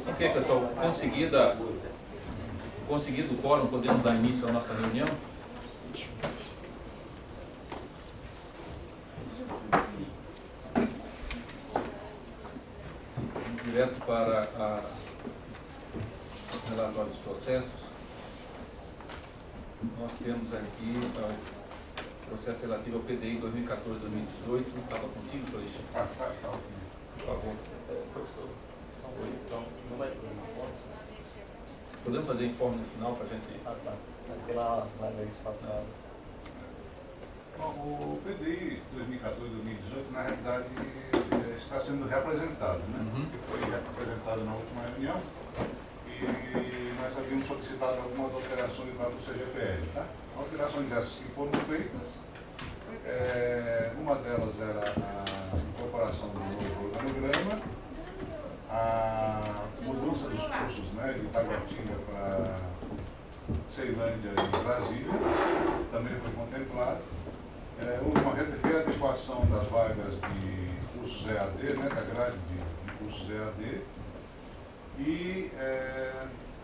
Ok, pessoal, conseguido o quórum, podemos dar início à nossa reunião? Direto para o relatório dos processos. Nós temos aqui o processo relativo ao PDI 2014-2018. Estava contigo, Felicia? Por favor. Professor, são dois, então não vai ter uma foto? Podemos fazer informe no final para a gente... Tá. Pela vez passada. O PDI 2014-2018, na realidade, está sendo reapresentado, né? Que foi reapresentado na última reunião e nós havíamos solicitado algumas alterações lá no CGPL, tá? Alterações essas que foram feitas, uma delas era a incorporação do novo organograma, a mudança dos cursos, né, de Taguatinga para Ceilândia e Brasília, também foi contemplado. Houve uma readequação das vagas de cursos EAD, né, da grade de cursos EAD, e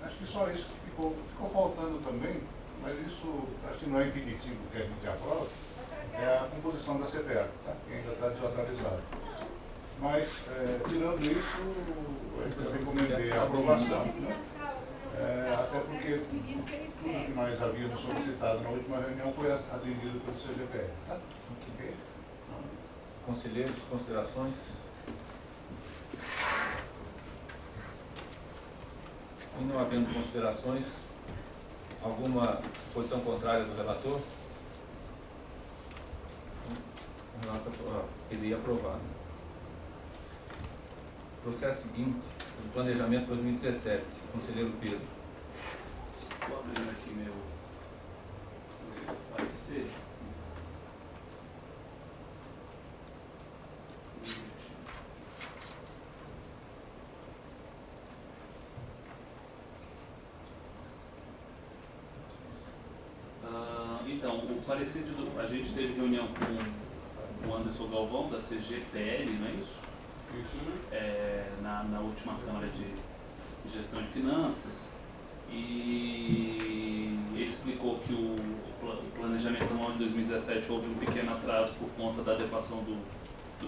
acho que só isso que ficou faltando também, mas isso acho que não é impeditivo que a gente aprova, é a composição da CPA, tá? Que ainda está desatualizada. Mas, tirando isso, eu recomendei a aprovação, né? Até porque tudo que nós havíamos solicitado na última reunião foi atendido pelo CGPL. Tá? Okay. Conselheiros, considerações? E não havendo considerações, alguma posição contrária do relator? O relator queria aprovar. Processo seguinte, do planejamento 2017, conselheiro Pedro. Estou abrindo aqui meu parecer. Então, o parecer a gente teve reunião com o Anderson Galvão, da CGPL, não é isso? Na última Câmara de Gestão de Finanças, e ele explicou que o planejamento anual de 2017 houve um pequeno atraso por conta da adequação do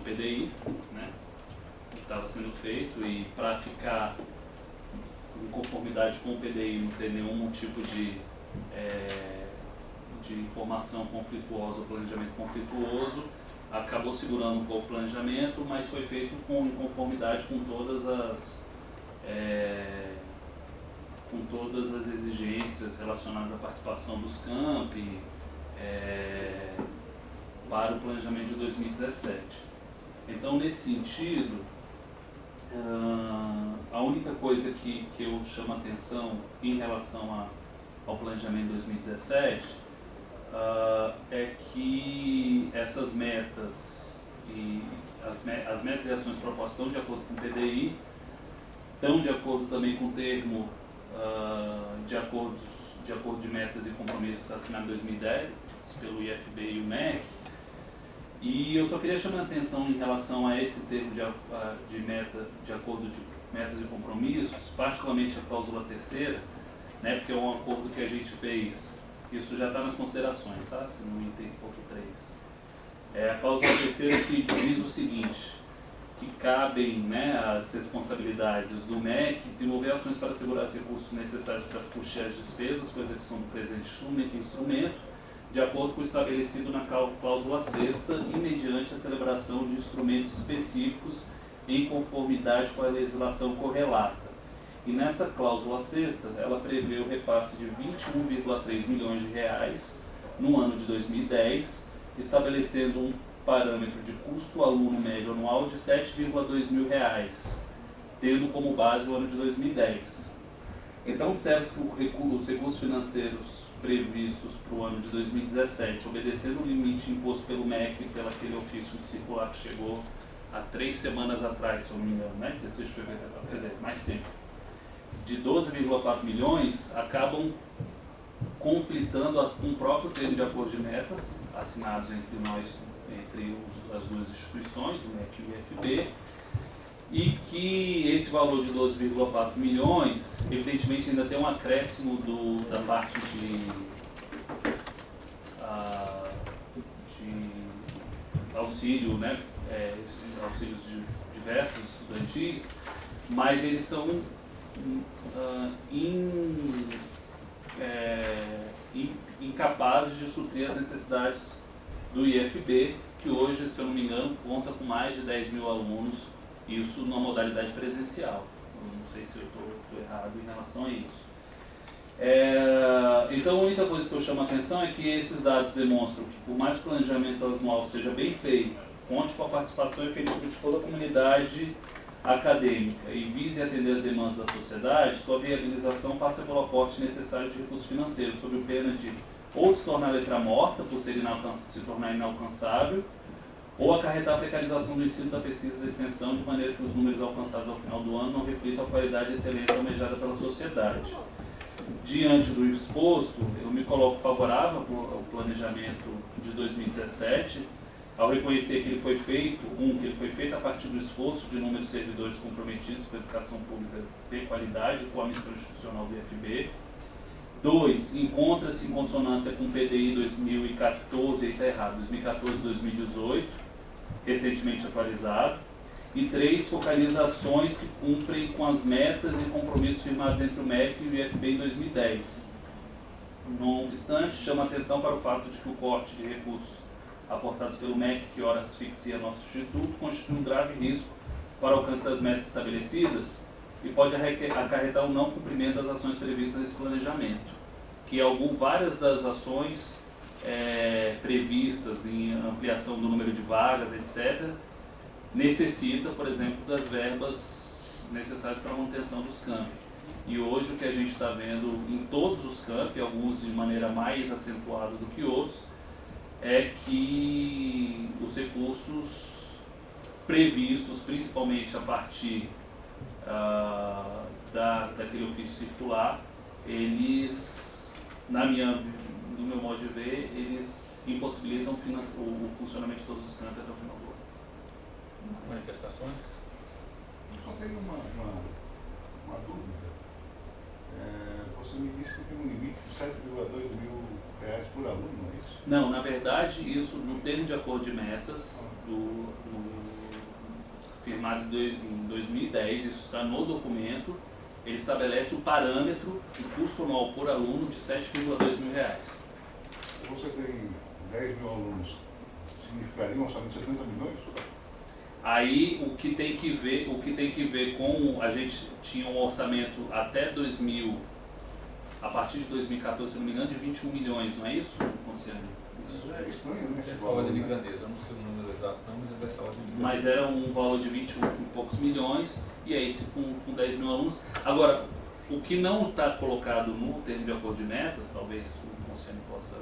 PDI, né, que estava sendo feito, e para ficar em conformidade com o PDI, não ter nenhum tipo de informação conflituosa ou planejamento conflituoso, acabou segurando um pouco o planejamento, mas foi feito em conformidade com todas as exigências relacionadas à participação dos campi para o planejamento de 2017. Então, nesse sentido, a única coisa que eu chamo a atenção em relação ao planejamento de 2017 é que essas metas e as metas e ações propostas estão de acordo com o PDI, estão de acordo também com o termo de acordo de metas e compromissos assinado em 2010 pelo IFB e o MEC. E eu só queria chamar a atenção em relação a esse termo de acordo de metas e compromissos, particularmente a cláusula terceira, né, porque é um acordo que a gente fez. Isso já está nas considerações, tá? Se no item ponto 3. A cláusula terceira que diz o seguinte, que cabem, né, as responsabilidades do MEC desenvolver ações para assegurar os recursos necessários para custear as despesas com a execução do presente instrumento, de acordo com o estabelecido na cláusula sexta e mediante a celebração de instrumentos específicos em conformidade com a legislação correlata. E nessa cláusula sexta, ela prevê o repasse de 21,3 milhões de reais no ano de 2010, estabelecendo um parâmetro de custo aluno médio anual de 7,2 mil reais, tendo como base o ano de 2010. Então, observa-se que os recursos financeiros previstos para o ano de 2017, obedecendo o limite imposto pelo MEC, pelo aquele ofício circular que chegou há 3 semanas atrás, se eu não me engano, né? 16 de fevereiro, quer dizer, mais tempo, de 12,4 milhões, acabam conflitando com o próprio termo de acordo de metas, assinados entre nós entre as duas instituições, o MEC e o IFB, e que esse valor de 12,4 milhões, evidentemente ainda tem um acréscimo da parte de auxílio, né, auxílios diversos estudantis, mas eles são incapazes de suprir as necessidades do IFB, que hoje, se eu não me engano, conta com mais de 10 mil alunos, isso na modalidade presencial. Eu não sei se eu estou errado em relação a isso. Então, a única coisa que eu chamo a atenção é que esses dados demonstram que, por mais que o planejamento anual seja bem feito, conte com a participação efetiva de toda a comunidade acadêmica e vise atender as demandas da sociedade, sua viabilização passa pelo aporte necessário de recursos financeiros, sob pena de ou se tornar letra morta, por se tornar inalcançável, ou acarretar a precarização do ensino, da pesquisa e da extensão, de maneira que os números alcançados ao final do ano não reflitam a qualidade e excelência almejada pela sociedade. Diante do exposto, eu me coloco favorável ao planejamento de 2017, ao reconhecer que ele foi feito, que ele foi feito a partir do esforço de número de servidores comprometidos com a educação pública de qualidade, com a missão institucional do IFB. 2, encontra-se em consonância com o PDI 2014, está errado, 2014-2018, recentemente atualizado. E 3, focaliza ações que cumprem com as metas e compromissos firmados entre o MEC e o IFB em 2010. Não obstante, chama atenção para o fato de que o corte de recursos aportados pelo MEC, que ora asfixia nosso instituto, constitui um grave risco para o alcance das metas estabelecidas e pode acarretar o não cumprimento das ações previstas nesse planejamento, que várias das ações previstas em ampliação do número de vagas, etc., necessita, por exemplo, das verbas necessárias para a manutenção dos campi. E hoje o que a gente está vendo em todos os campi, alguns de maneira mais acentuada do que outros, é que os recursos previstos, principalmente a partir daquele ofício circular, eles, no meu modo de ver, eles impossibilitam o funcionamento de todos os campi até o final do ano. Manifestações? Só tenho uma dúvida. Você me disse que tem um limite de 7,2 mil reais por aluno, não é isso? Não, na verdade, isso no termo de acordo de metas, firmado em 2010, isso está no documento, ele estabelece o parâmetro de custo anual por aluno de 7,2 mil reais. Se você tem 10 mil alunos, significaria um orçamento de 70 milhões? Aí o que tem que ver com, a gente tinha um orçamento até 2000, a partir de 2014, se não me engano, de 21 milhões, não é isso, Luciano? Isso é estranho, né? Essa ordem de grandeza, não sei o número exato, não, mas é essa ordem de grandeza. Mas era um valor de 21 e poucos milhões, e aí com 10 mil alunos. Agora, o que não está colocado no termo de acordo de metas, talvez o Luciano possa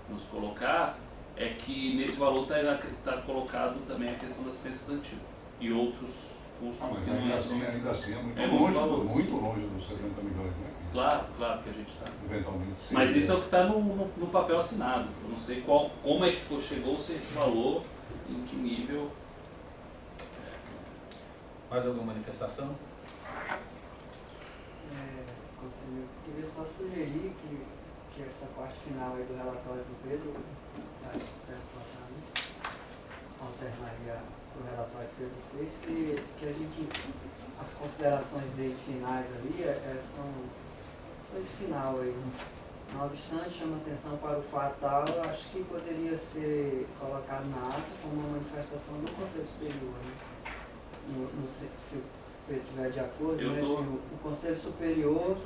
nos colocar, é que nesse valor está colocado também a questão da assistência estudantil e outros custos que não ainda assim é muito longe dos 70 milhões, né? Claro que a gente está. Eventualmente sim. Mas isso é o que está no papel assinado. Eu não sei como é que chegou-se a esse valor, em que nível. Mais alguma manifestação? Conselheiro, queria só sugerir que essa parte final aí do relatório do Pedro, alternaria o relatório que Pedro fez, que a gente, as considerações dele finais ali são esse final aí. Não obstante, chama atenção para o fato tal, eu acho que poderia ser colocado na ata como uma manifestação do Conselho Superior, né? Se o Pedro estiver de acordo, né? Se o Conselho Superior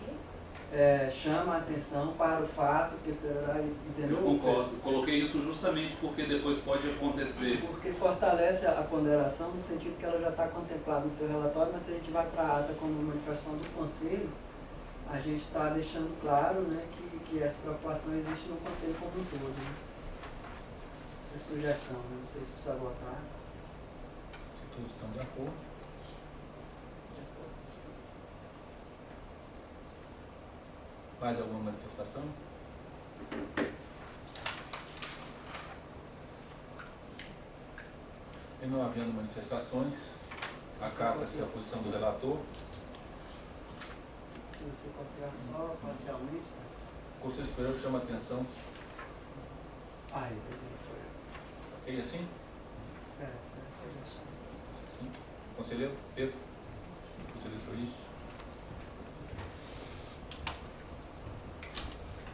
chama a atenção para o fato que entendeu? Eu concordo. Coloquei isso justamente porque depois pode acontecer. Porque fortalece a ponderação no sentido que ela já está contemplada no seu relatório, mas se a gente vai para a ata como manifestação do Conselho, a gente está deixando claro, né, que essa preocupação existe no Conselho como um todo. Né? Essa sugestão, né? Não sei se precisa votar. Se todos estão de acordo. Mais alguma manifestação? E não havendo manifestações, acata-se a posição do relator. Se você copiar só parcialmente, tá? O Conselho Superior chama a atenção. Beleza, foi. Ok assim? Essa eu já achei. Sim. Conselheiro Pedro. Conselheiro Solis.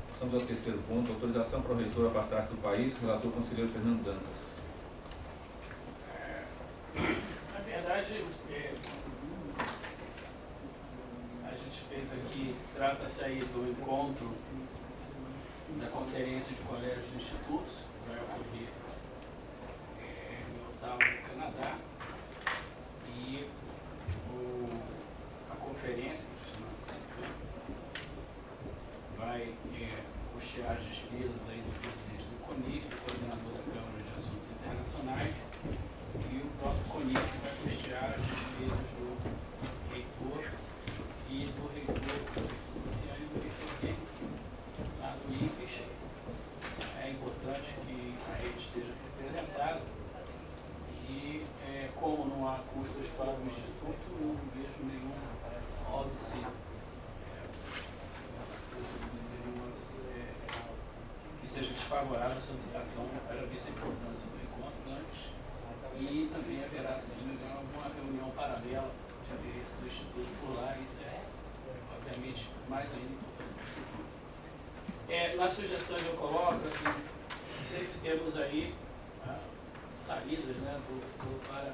Passamos ao terceiro ponto. Autorização para o reitor afastar-se do país. Relator Conselheiro Fernando Dantas. Na verdade, a gente fez aqui, trata-se aí do encontro da Conferência de Colégios e Institutos, que vai ocorrer em Ottawa, no Canadá, e a conferência, que chama-se vai custear as despesas aí do presidente do CONIF, do coordenador da Câmara de Assuntos Internacionais, e o próprio CONIF vai custear as despesas do reitor e do reitor Luciano e do reitor dele, lá do IFES. É importante que a rede esteja representada e, como não há custos para o Instituto, eu não vejo nenhum óbice, que seja desfavorável à solicitação, era vista a importância do encontro antes. E também haverá, se não alguma reunião paralela de interesse do Instituto por lá, isso obviamente, mais ainda importante para o Instituto. Nas sugestões eu coloco, assim, sempre temos aí saídas, né, para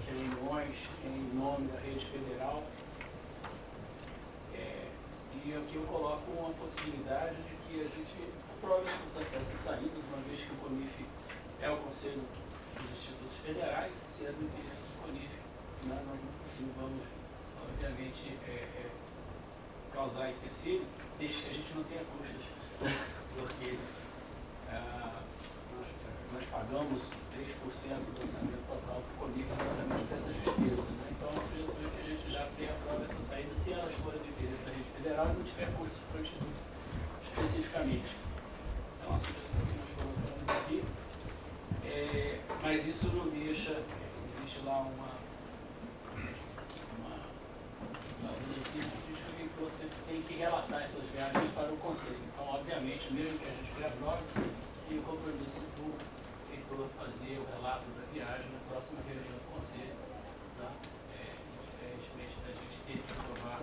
reuniões em nome da rede federal. E aqui eu coloco uma possibilidade de que a gente aprove essas saídas, uma vez que o CONIF é o Conselho dos Institutos Federais, se é do interesse do CONIF, não vamos, obviamente, causar empecilho, desde que a gente não tenha custos, porque nós pagamos 3% do orçamento total para o CONIF exatamente para essas despesas. Né? Então, a sugestão é que a gente já tenha aprova essa saída, se elas forem do interesse da rede federal e não tiver custos para o Instituto especificamente. Então, a sugestão que nós colocamos aqui. Mas isso não deixa, existe lá uma que você tem que relatar essas viagens para o Conselho. Então, obviamente, mesmo que a gente reaprove, tem o compromisso do reitor fazer o relato da viagem na próxima reunião do Conselho, tá? Diferentemente da gente ter que aprovar,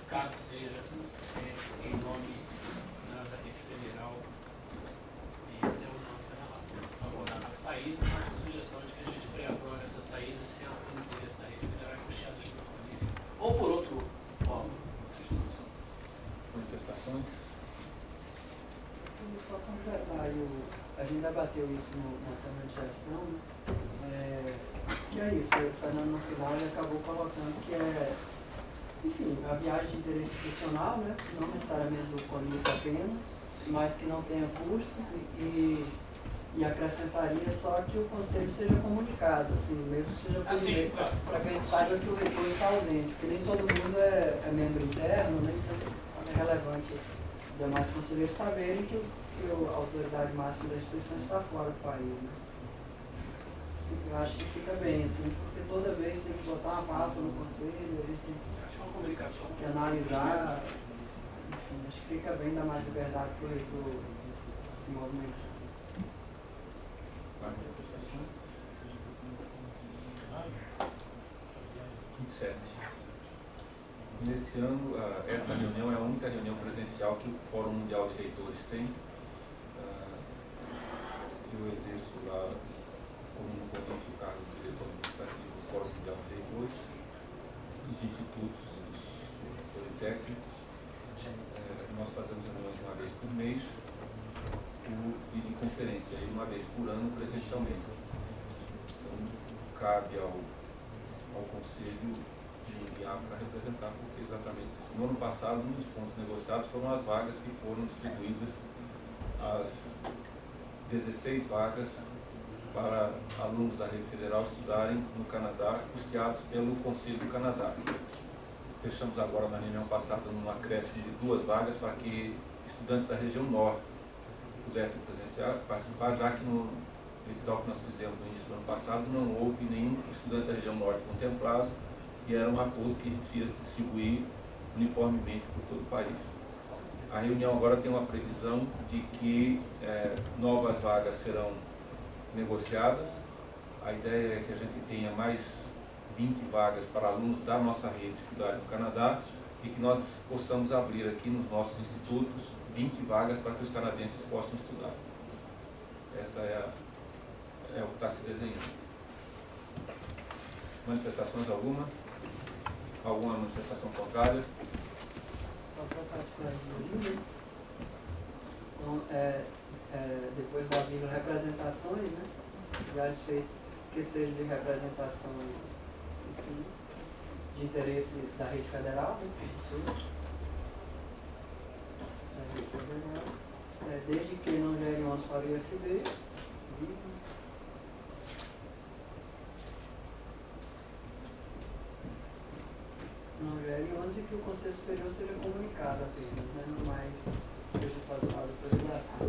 caso seja em nome da rede federal. Esse é o nosso relato. Agora, a saída, a nossa sugestão de que a gente pré-aprove essa saída se ela for no interesse da rede federal é puxada pelo CONIF ou por outro órgão de instituição. Manifestações. Só completar, a gente debateu isso na Câmara de Gestão, que é isso, o Fernando no final ele acabou colocando que enfim, a viagem de interesse institucional, né, não necessariamente do CONIF apenas, mas que não tenha custos e acrescentaria só que o Conselho seja comunicado, assim, mesmo que seja por e-mail, para que a gente saiba que o reitor está ausente, porque nem todo mundo é membro interno, né, então é relevante os demais conselheiros saberem que a autoridade máxima da instituição está fora do país, né. Eu acho que fica bem, assim, porque toda vez tem que botar uma pauta no Conselho, a gente tem que analisar, enfim, acho que fica bem, dá mais liberdade para o reitor se movimentar. Manifestações. 27. Nesse ano, esta reunião é a única reunião presencial que o Fórum Mundial de Reitores tem. Eu exerço lá como no contente do cargo de diretor administrativo do Fórum Mundial de Reitores, dos institutos e dos politécnicos. Nós fazemos reuniões uma vez por mês e de conferência, e uma vez por ano presencialmente. Então, cabe ao Conselho de enviar para representar, porque exatamente isso. No ano passado, um dos pontos negociados foram as vagas que foram distribuídas, as 16 vagas para alunos da rede federal estudarem no Canadá, custeados pelo Conselho do Canadá. Fechamos agora na reunião passada num acréscimo de 2 vagas para que estudantes da região norte pudessem participar, já que edital que nós fizemos no início do ano passado, não houve nenhum estudante da região norte contemplado e era um acordo que se ia se distribuir uniformemente por todo o país. A reunião agora tem uma previsão de que novas vagas serão negociadas. A ideia é que a gente tenha mais 20 vagas para alunos da nossa rede de estudantes no Canadá e que nós possamos abrir aqui nos nossos institutos 20 vagas para que os canadenses possam estudar. Essa é o que está se desenhando. Manifestações alguma? Alguma manifestação contrária? Só para estar né? Então, depois da vírgula representações, né? Vários feitos que sejam de representações, enfim, de interesse da rede federal, né? Da rede federal, desde que não gerem ônus para o IFB, não gere ônus e que o Conselho Superior seja comunicado apenas, né? Não mais seja só sua autorização.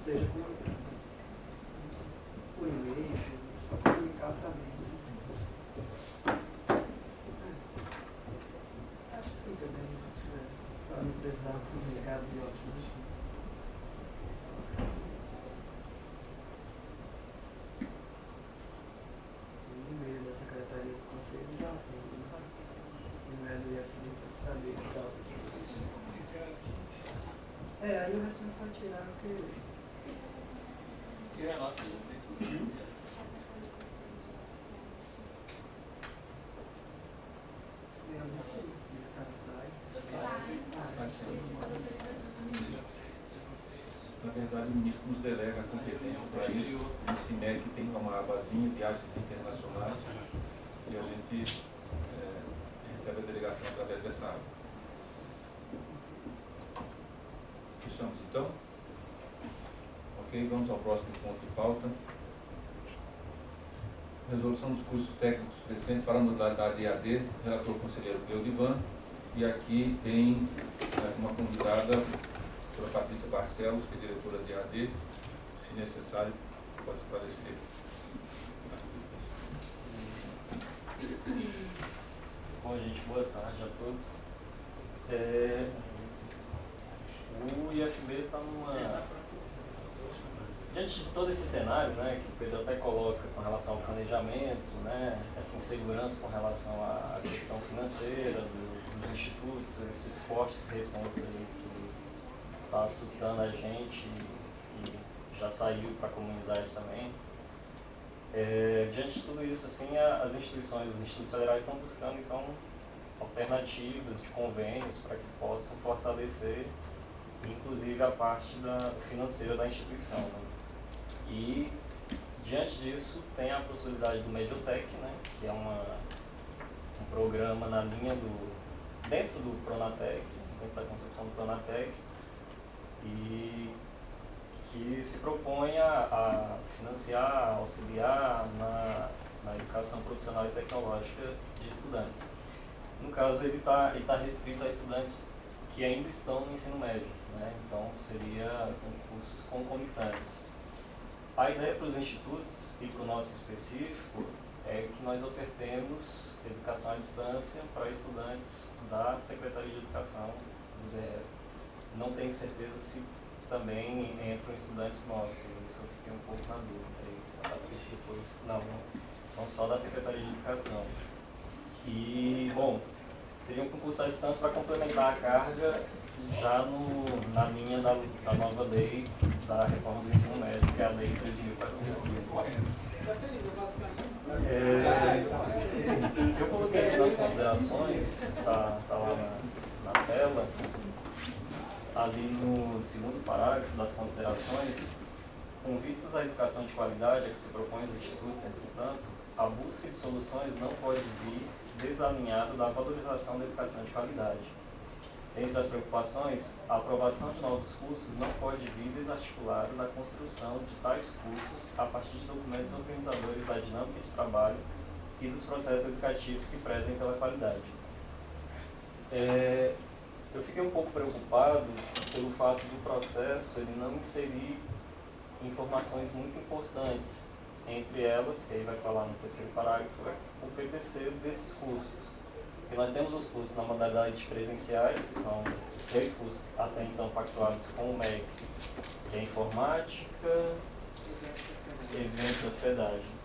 Seja comunicado. Por e-mail, só comunicar também. Né? Acho que fica bem, para não precisar comunicar de outros. E-mail da Secretaria do Conselho já tem, e-mail do IFB para saber que tal. Aí o resto não pode tirar, porque Que é nossa, eu não sei se esse cara sai. Na verdade, o ministro nos delega a competência para isso. O CINEC tem uma abazinha, viagens internacionais, e a gente recebe a delegação através dessa aba. Fechamos então? Ok, vamos ao próximo ponto de pauta. Resolução dos cursos técnicos referentes para a modalidade EAD, relator conselheiro Cleudivan, e aqui tem uma convidada, a doutora Patrícia Barcelos, que é diretora de EAD, se necessário, pode esclarecer. Bom, gente, boa tarde a todos. O IFB está diante de todo esse cenário, né, que o Pedro até coloca com relação ao planejamento, né, essa insegurança com relação à questão financeira dos institutos, esses cortes recentes aí que está assustando a gente e já saiu para a comunidade também. Diante de tudo isso, assim, as instituições, os institutos federais estão buscando, então, alternativas de convênios para que possam fortalecer, inclusive, a parte financeira da instituição, né? E, diante disso, tem a possibilidade do Mediotech, né, que é um programa na linha dentro do Pronatec, dentro da concepção do Pronatec, e que se propõe a financiar, auxiliar na educação profissional e tecnológica de estudantes. No caso, ele tá restrito a estudantes que ainda estão no ensino médio, né? Então, seria cursos concomitantes. A ideia para os institutos e para o nosso específico é que nós ofertemos educação à distância para estudantes da Secretaria de Educação do DF. Não tenho certeza se também entram estudantes nossos, isso eu fiquei um pouco na dúvida. Depois, não só da Secretaria de Educação. E, bom, seria um concurso à distância para complementar a carga já na linha da nova lei da reforma do ensino médio, que é a lei 3.415. Eu coloquei aqui nas considerações, está lá na tela, ali no segundo parágrafo das considerações, com vistas à educação de qualidade a que se propõe os institutos, entretanto, a busca de soluções não pode vir desalinhada da valorização da educação de qualidade. Entre as preocupações, a aprovação de novos cursos não pode vir desarticulada da construção de tais cursos a partir de documentos organizadores da dinâmica de trabalho e dos processos educativos que prezem pela qualidade. Eu fiquei um pouco preocupado pelo fato do processo ele não inserir informações muito importantes, entre elas, que aí vai falar no terceiro parágrafo, é o PPC desses cursos. E nós temos os cursos na modalidade presenciais, que são os 3 cursos até então pactuados com o MEC, que é informática, eventos e hospedagem.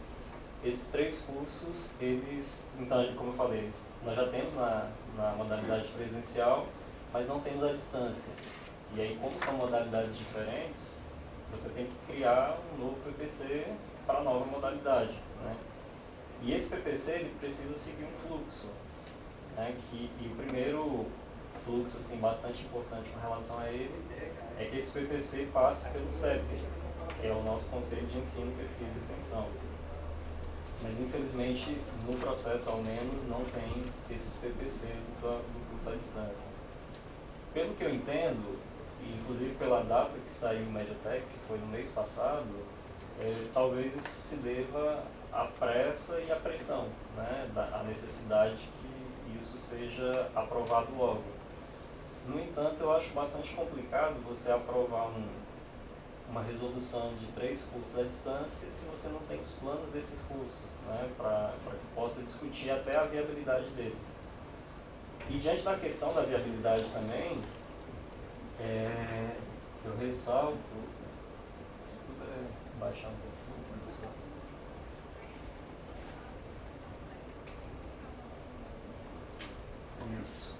Esses 3 cursos, eles, então, como eu falei, nós já temos na modalidade presencial, mas não temos a distância. E aí, como são modalidades diferentes, você tem que criar um novo PPC para a nova modalidade, né? E esse PPC ele precisa seguir um fluxo, né? E o primeiro fluxo assim, bastante importante com relação a ele é que esse PPC passe pelo CEP, que é o nosso Conselho de Ensino, Pesquisa e Extensão. Mas infelizmente no processo ao menos não tem esses PPCs do curso à distância. Pelo que eu entendo, e inclusive pela data que saiu o Mediatek, que foi no mês passado, talvez isso se deva à pressa e à pressão, né, a necessidade que isso seja aprovado logo. No entanto, eu acho bastante complicado você aprovar uma resolução de 3 cursos à distância se você não tem os planos desses cursos, né, para que possa discutir até a viabilidade deles. E diante da questão da viabilidade também, eu ressalto, se puder baixar um pouquinho, professor. Isso.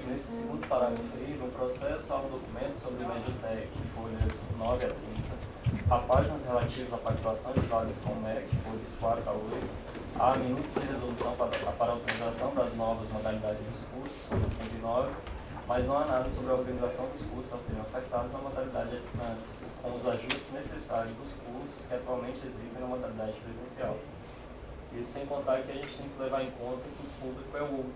Nesse segundo parágrafo aí, no processo há um documento sobre o Mediatek, folhas 9 a 30, há páginas relativas à pactuação de vagas com o MEC, folhas 4 a 8, há minutos de resolução para a autorização das novas modalidades dos cursos, folha 39, mas não há nada sobre a organização dos cursos a serem ofertados na modalidade à distância, com os ajustes necessários dos cursos que atualmente existem na modalidade presencial. Isso sem contar que a gente tem que levar em conta que o público é o